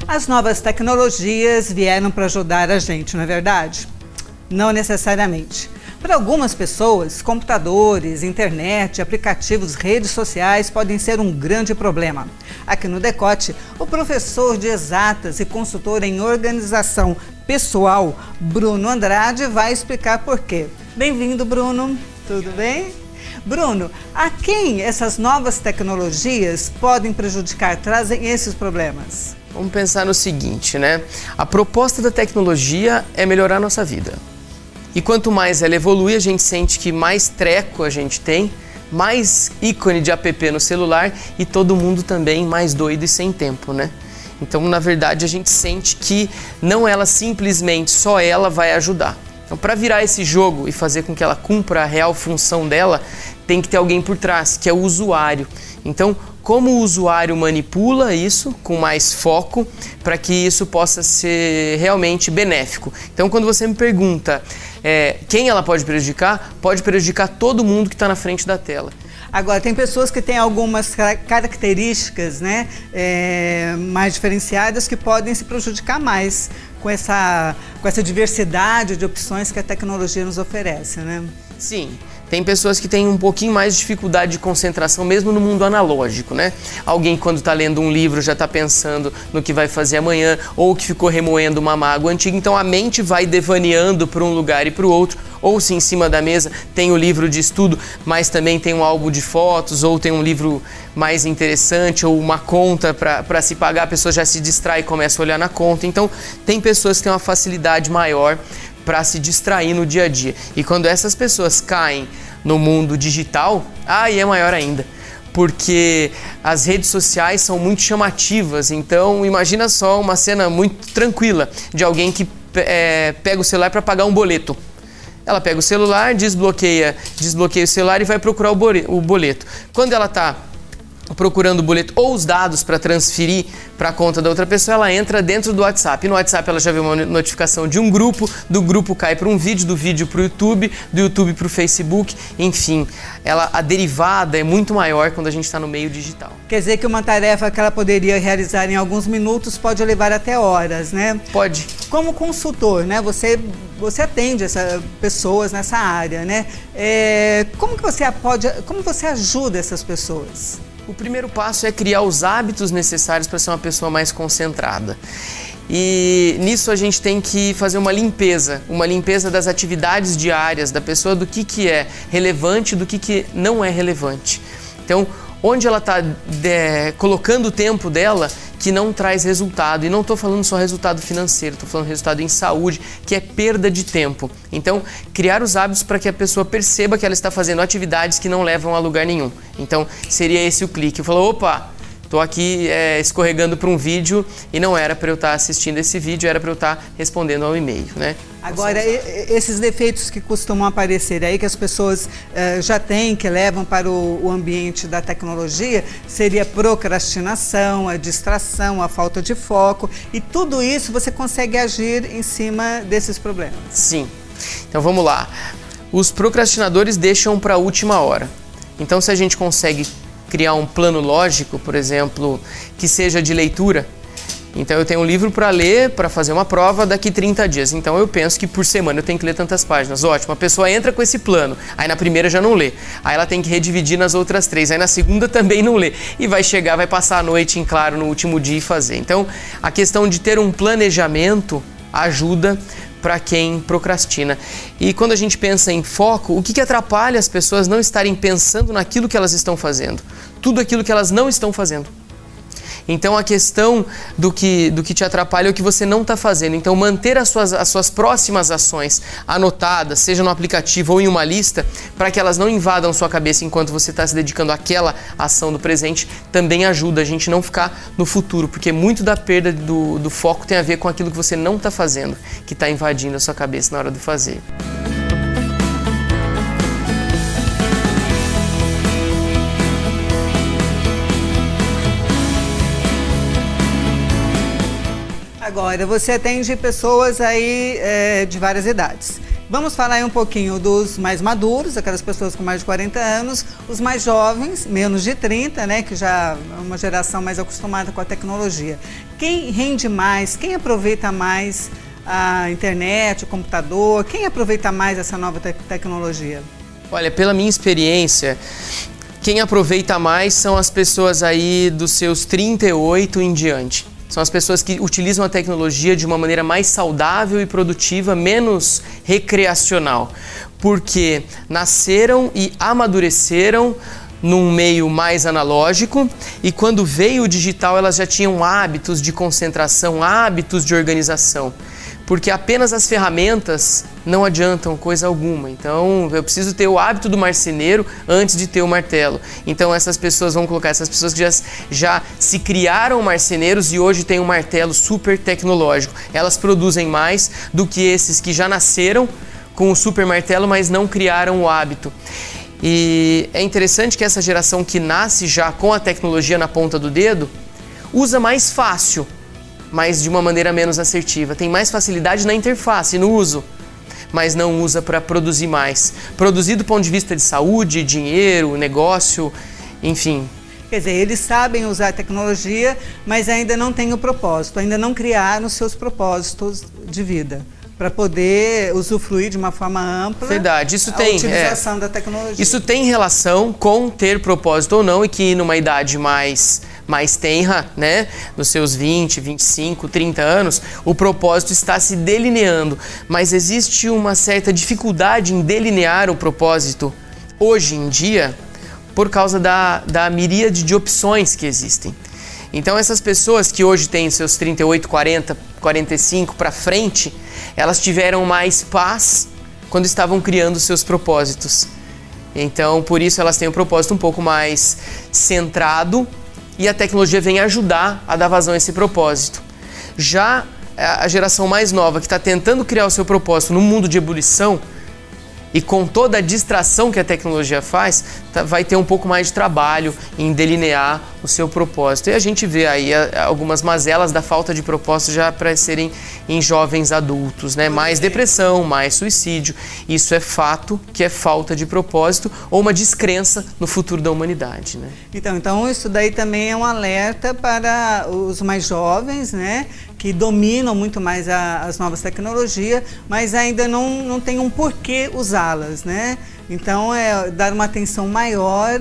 As novas tecnologias vieram para ajudar a gente, não é verdade? Não necessariamente. Para algumas pessoas, computadores, internet, aplicativos, redes sociais podem ser um grande problema. Aqui no Decote, o professor de exatas e consultor em organização pessoal, Bruno Andrade, vai explicar por quê. Bem-vindo, Bruno. Tudo bem? Bruno, a quem essas novas tecnologias podem prejudicar, trazem esses problemas? Vamos pensar no seguinte, né? A proposta da tecnologia é melhorar a nossa vida. E quanto mais ela evolui, a gente sente que mais treco a gente tem, mais ícone de app no celular e todo mundo também mais doido e sem tempo, né? Então, na verdade, a gente sente que não ela simplesmente, só ela vai ajudar. Então, para virar esse jogo e fazer com que ela cumpra a real função dela, tem que ter alguém por trás, que é o usuário. Então, como o usuário manipula isso com mais foco para que isso possa ser realmente benéfico. Então, quando você me pergunta quem ela pode prejudicar todo mundo que está na frente da tela. Agora, tem pessoas que têm algumas características, né, mais diferenciadas que podem se prejudicar mais com essa diversidade de opções que a tecnologia nos oferece, né? Sim. Tem pessoas que têm um pouquinho mais de dificuldade de concentração, mesmo no mundo analógico, né? Alguém, quando está lendo um livro, já está pensando no que vai fazer amanhã, ou que ficou remoendo uma mágoa antiga, então a mente vai devaneando para um lugar e para o outro, ou se em cima da mesa tem o livro de estudo, mas também tem um álbum de fotos, ou tem um livro mais interessante, ou uma conta para se pagar, a pessoa já se distrai e começa a olhar na conta. Então, tem pessoas que têm uma facilidade maior para se distrair no dia a dia. E quando essas pessoas caem no mundo digital, aí é maior ainda, porque as redes sociais são muito chamativas. Então, imagina só uma cena muito tranquila de alguém que pega o celular para pagar um boleto. Ela pega o celular, desbloqueia o celular e vai procurar o boleto. Quando ela está procurando o boleto ou os dados para transferir para a conta da outra pessoa, ela entra dentro do WhatsApp. No WhatsApp ela já vê uma notificação de um grupo, do grupo cai para um vídeo, do vídeo para o YouTube, do YouTube para o Facebook, enfim. A derivada é muito maior quando a gente está no meio digital. Quer dizer que uma tarefa que ela poderia realizar em alguns minutos pode levar até horas, né? Pode. Como consultor, né? Você atende essas pessoas nessa área, né? Como você ajuda essas pessoas? O primeiro passo é criar os hábitos necessários para ser uma pessoa mais concentrada. E nisso a gente tem que fazer uma limpeza das atividades diárias da pessoa, do que é relevante e do que não é relevante. Então, onde ela está colocando o tempo dela que não traz resultado. E não estou falando só resultado financeiro, estou falando resultado em saúde, que é perda de tempo. Então, criar os hábitos para que a pessoa perceba que ela está fazendo atividades que não levam a lugar nenhum. Então, seria esse o clique. Eu falo, opa, estou aqui escorregando para um vídeo e não era para eu estar assistindo esse vídeo, era para eu estar respondendo ao e-mail, né? Agora, esses defeitos que costumam aparecer aí, que as pessoas já têm, que levam para o ambiente da tecnologia, seria a procrastinação, a distração, a falta de foco, e tudo isso você consegue agir em cima desses problemas. Sim. Então vamos lá. Os procrastinadores deixam para a última hora. Então, se a gente consegue criar um plano lógico, por exemplo, que seja de leitura. Então, eu tenho um livro para ler, para fazer uma prova daqui 30 dias. Então, eu penso que por semana eu tenho que ler tantas páginas. Ótimo, a pessoa entra com esse plano. Aí, na primeira já não lê. Aí, ela tem que redividir nas outras 3. Aí, na segunda também não lê. E vai passar a noite em claro no último dia e fazer. Então, a questão de ter um planejamento ajuda para quem procrastina. E quando a gente pensa em foco, o que atrapalha as pessoas não estarem pensando naquilo que elas estão fazendo? Tudo aquilo que elas não estão fazendo. Então, a questão do que te atrapalha é o que você não está fazendo. Então, manter as suas próximas ações anotadas, seja no aplicativo ou em uma lista, para que elas não invadam sua cabeça enquanto você está se dedicando àquela ação do presente, também ajuda a gente não ficar no futuro, porque muito da perda do foco tem a ver com aquilo que você não está fazendo, que está invadindo a sua cabeça na hora de fazer. Agora, você atende pessoas aí de várias idades. Vamos falar aí um pouquinho dos mais maduros, aquelas pessoas com mais de 40 anos, os mais jovens, menos de 30, né, que já é uma geração mais acostumada com a tecnologia. Quem rende mais, quem aproveita mais a internet, o computador, quem aproveita mais essa nova tecnologia? Olha, pela minha experiência, quem aproveita mais são as pessoas aí dos seus 38 em diante. São as pessoas que utilizam a tecnologia de uma maneira mais saudável e produtiva, menos recreacional, porque nasceram e amadureceram num meio mais analógico e quando veio o digital elas já tinham hábitos de concentração, hábitos de organização. Porque apenas as ferramentas não adiantam coisa alguma. Então, eu preciso ter o hábito do marceneiro antes de ter o martelo. Então, essas pessoas, vamos colocar, essas pessoas que já se criaram marceneiros e hoje têm um martelo super tecnológico. Elas produzem mais do que esses que já nasceram com o super martelo, mas não criaram o hábito. E é interessante que essa geração que nasce já com a tecnologia na ponta do dedo, usa mais fácil, mas de uma maneira menos assertiva. Tem mais facilidade na interface, no uso, mas não usa para produzir mais. Produzir do ponto de vista de saúde, dinheiro, negócio, enfim. Quer dizer, eles sabem usar a tecnologia, mas ainda não têm o propósito, ainda não criaram os seus propósitos de vida, para poder usufruir de uma forma ampla. Verdade, isso a tem utilização da tecnologia. Isso tem relação com ter propósito ou não, e que numa idade mais tenra, né, nos seus 20, 25, 30 anos, o propósito está se delineando, mas existe uma certa dificuldade em delinear o propósito hoje em dia por causa da miríade de opções que existem. Então essas pessoas que hoje têm seus 38, 40, 45 para frente, elas tiveram mais paz quando estavam criando seus propósitos. Então por isso elas têm um propósito um pouco mais centrado e a tecnologia vem ajudar a dar vazão a esse propósito. Já a geração mais nova que está tentando criar o seu propósito no mundo de ebulição e com toda a distração que a tecnologia faz, vai ter um pouco mais de trabalho em delinear o seu propósito. E a gente vê aí algumas mazelas da falta de propósito já aparecerem em jovens adultos, né? Mais depressão, mais suicídio. Isso é fato que é falta de propósito ou uma descrença no futuro da humanidade, né? Então isso daí também é um alerta para os mais jovens, né? Que dominam muito mais as novas tecnologias, mas ainda não tem um porquê usá-las, né? Então, dar uma atenção maior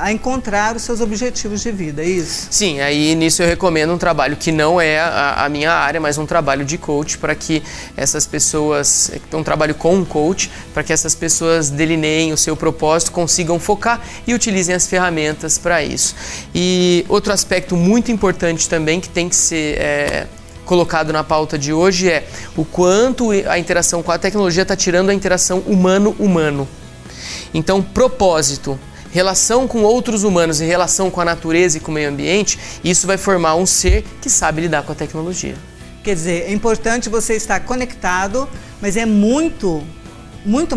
a encontrar os seus objetivos de vida, é isso? Sim, aí nisso eu recomendo um trabalho que não é a minha área, mas um trabalho de coach para que essas pessoas, um trabalho com um coach, para que essas pessoas delineiem o seu propósito, consigam focar e utilizem as ferramentas para isso. E outro aspecto muito importante também que tem que ser colocado na pauta de hoje é o quanto a interação com a tecnologia está tirando a interação humano-humano. Então, propósito, relação com outros humanos e relação com a natureza e com o meio ambiente, isso vai formar um ser que sabe lidar com a tecnologia. Quer dizer, é importante você estar conectado, mas é muito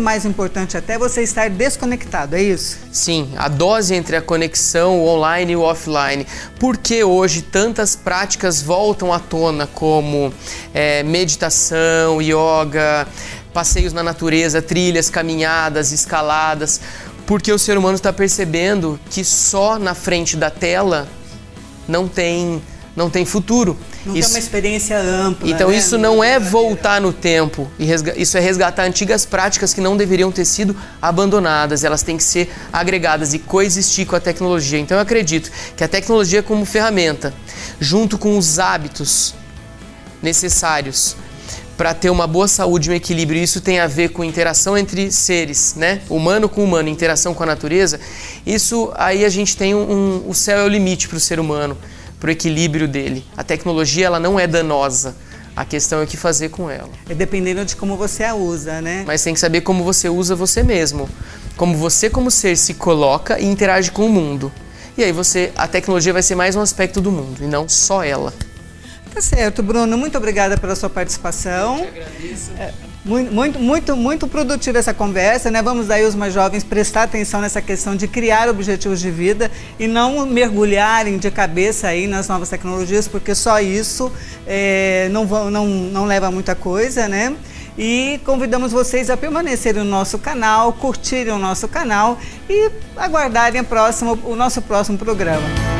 mais importante até você estar desconectado, é isso? Sim, a dose entre a conexão, o online e o offline. Por que hoje tantas práticas voltam à tona como meditação, yoga, passeios na natureza, trilhas, caminhadas, escaladas? Porque o ser humano está percebendo que só na frente da tela não tem futuro. Não tem uma experiência ampla. Então, né? Isso não é voltar no tempo, isso é resgatar antigas práticas que não deveriam ter sido abandonadas, elas têm que ser agregadas e coexistir com a tecnologia. Então eu acredito que a tecnologia como ferramenta, junto com os hábitos necessários para ter uma boa saúde e um equilíbrio, isso tem a ver com interação entre seres, né? Humano com humano, interação com a natureza, isso aí a gente tem o céu é o limite para o ser humano, para o equilíbrio dele. A tecnologia ela não é danosa, a questão é o que fazer com ela. É dependendo de como você a usa, né? Mas tem que saber como você usa você mesmo, como você como ser se coloca e interage com o mundo. E aí a tecnologia vai ser mais um aspecto do mundo e não só ela. Tá certo, Bruno. Muito obrigada pela sua participação. Eu te agradeço. Muito produtiva essa conversa, né? Vamos aí os mais jovens prestar atenção nessa questão de criar objetivos de vida e não mergulharem de cabeça aí nas novas tecnologias, porque só isso não leva a muita coisa, né? E convidamos vocês a permanecerem no nosso canal, curtirem o nosso canal e aguardarem o nosso próximo programa.